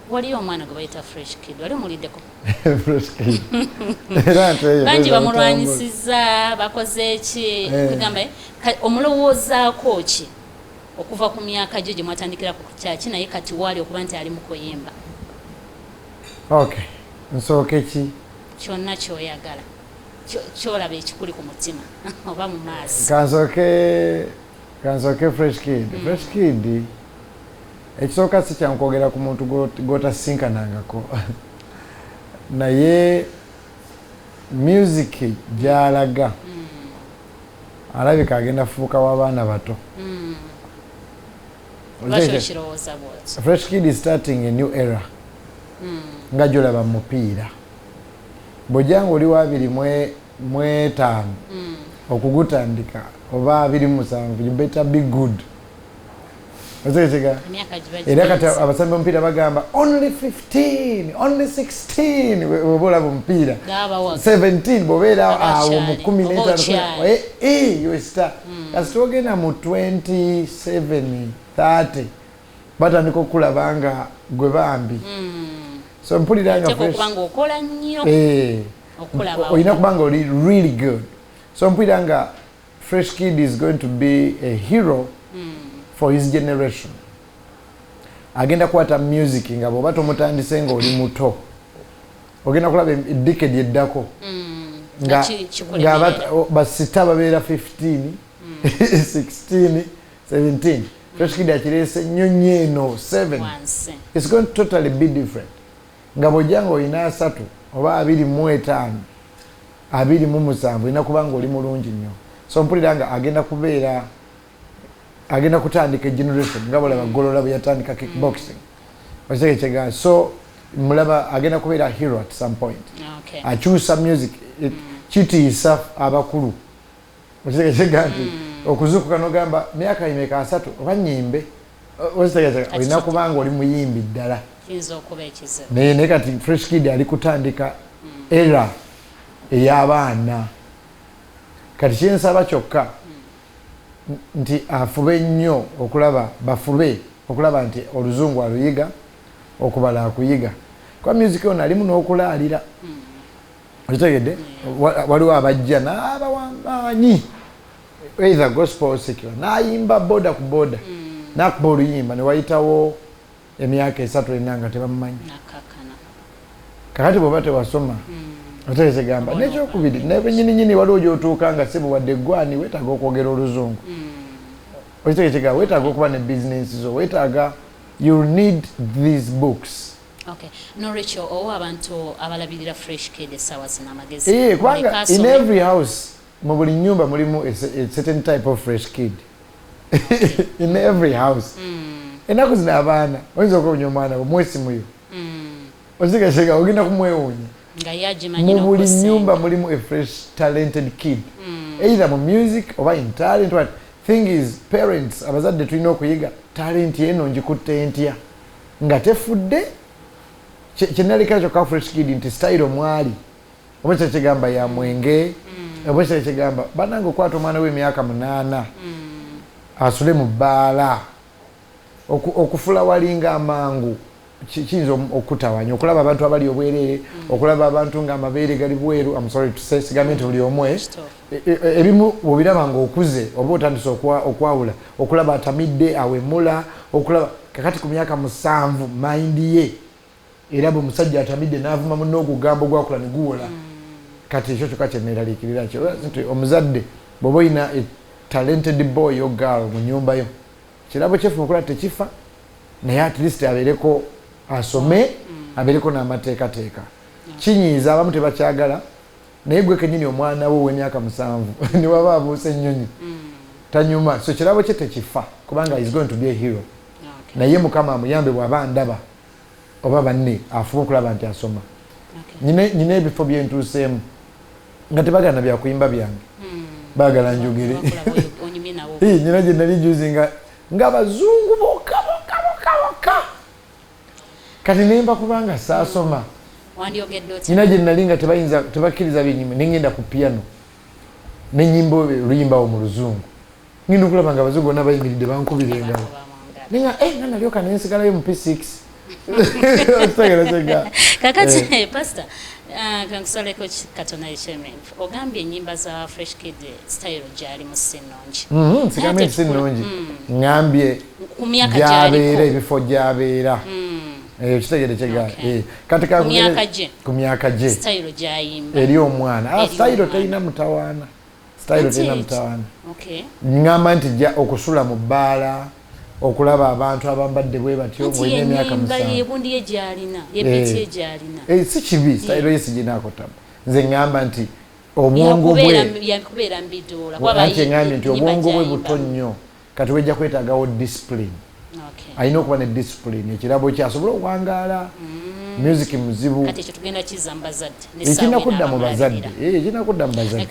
waliyo omwana gwe bayita fresh kid wali omuliddeko Fresh kid. bangi bamulwanyisiza bakoze eki kugamba omulowoozaako ki okuva ku myaka gye gye mwatandikira ku kyaki naye kati waali okuba nti ali mu kuyimba okay nsooke ki kyonna kyoyagala kyolaba ekikuli ku mutima oba mu maaso kansooke fresh kid fresh kid ekisooka si kyankwogera ku muntu gwotasinkanangako naye music gyalaga alabika agenda fuuka w'abaana bato fresh kid is starting a new era nga gyolaba mu mupiira bw'ojjanga oli wa 25 okugutandika oba 27 you better be good era kati abasambi b'omupiira bagamba only 15 only 16 bw'oba olaba omupiira 17 bw'obeera awo mu 15 you star kasi twogenda mu 27 30 batandika okulaba nga gwe bambi so mpulira nga olina kubanga oli really good so mpulira nga fresh kid is going to be a hero for his generation agenda kukwata music nga bw'oba tomutandise nga oli muto ogenda kulaba edikedi eddako nga basita babeera 15 16 17 fresh kid akireese nnyonyi eno 7 it's going to totally be different nga bw'ojjanga olina 3 oba 25 27 olina kubanga oli mulungi nnyo so mpulira nga agenda kutandika generation nga bolaba golola bwe yatandika kickboxing okitegekega so mulaba agenda kubeera hero at some point akyusa music kitiisa abakulu okitegekega nti okuzuukuka n'ogamba myaka imeka 3 oba nnyimbe okitegekega olina kubanga oli muyimbi ddala naye kati fresh kid ali kutandika era ey'abaana kati kyensaba kyokka nti afube nnyo okulaba nti oluzungu aluyiga okubala akuyiga kwa music ono alimu n'okulaalira okitegedde waliwo abajja n'abawamanyi either gospel secular n'ayimba boda ku boda n'akuba oluyimba ne wayitawo emyaka 3 ena nga tebamumanyi kakati bw'oba tewasoma otegekegamba nekyokubiri naye nyininyini waliwo gy'otuuka nga si buwadde gwani weetaaga okwogera oluzungu okitegekega weetaaga okuba ne bizinensi zo weetaaga you need these books norikyo owo abantu abalabirira fresh kid essaawa zino amagezi kubanga in every house mu buli nyumba mulimu a certain type of fresh kid in every house ennaku zino abaana oyinza okuwonya omwana omwesimuyo okitegekega ogenda kumwewuunya mu buli nyumba mulimu a fresh talented kid either mu music oba in talent what thing is parents abazadde tulina okuyiga talent eno ngikutte ntya nga tefudde kyenalika kyokka fresh kid nti style omwali oba kyekigamba ya mwenge oba kyekigamba banange okwata omwana w'emyaka 8 asule mu bbaala okufula walinga amangu kiyinza okutawanya okulaba abantu abali obwerere okulaba abantu nga amabeere gali bweru I'm sorry to say sigambe nti buli omwe ebimu bw'obiraba nga okuze oba otandise okwawula okulaba atamidde awemula okulaba kakati ku myaka 7 mind ye era bwe musajja atamidde n'avuma munno ogugambo gwakula ne guwola kati ekyo kyokka kyeneeraliikirira kyo nti omuzadde bw'oba oyina talented boy or girl mu nyumba yo kirabo kyefu okola tekifa naye at least abeereko asome abeereko n'amateekateeka kinyiiza abamu tebakyagala naye gwe kennyini omwana wo ow'emyaka 7 ne waba abuuse ennyonyi tanyuma so kirabo kye tekifa kubanga is going to be a hero naye mukama amuyambe bw'aba ndaba oba banne afuba okulaba nti asoma nyina ebifo byentuuseemu nga tebagana byakuyimba byange baagala njogere nyina gye nali juzi nga bazungu boka kati nemba kubanga saasoma nyina gye nali nga tebakkiriza byenyimba nengenda ku piano nenyimba oluyimbawo mu luzungu ngenda okulaba nga abazungu bonna bayimiridde bankubira engabo nga nalyoka nensigalayo mu P6 kakati pastor kankusoleko katona ekyememfu ogambye ennyimba za Fresh Kid style gyali mu sinongi sigambe sinongi ngambye ku myaka gyabeera ebifo gyabeera kitegere kyega kati ku myaka gye style gyayimba eri omwana style terina mutawaana ngamba nti jja okusula mu bbaala okulaba abantu abambadde bwe batyo bwena emyaka si kibi style ye siginakotamu nze ngamba nti obwongo bwe ngambye nti obwongo bwe buto nnyo kati wejja kwetaagawo discipline alina okuba ne discipline ekirabo kyasobola okuwangaala music muzibu kati ekyo tugenda kizza mu bazadde ekina kudda mu bazadde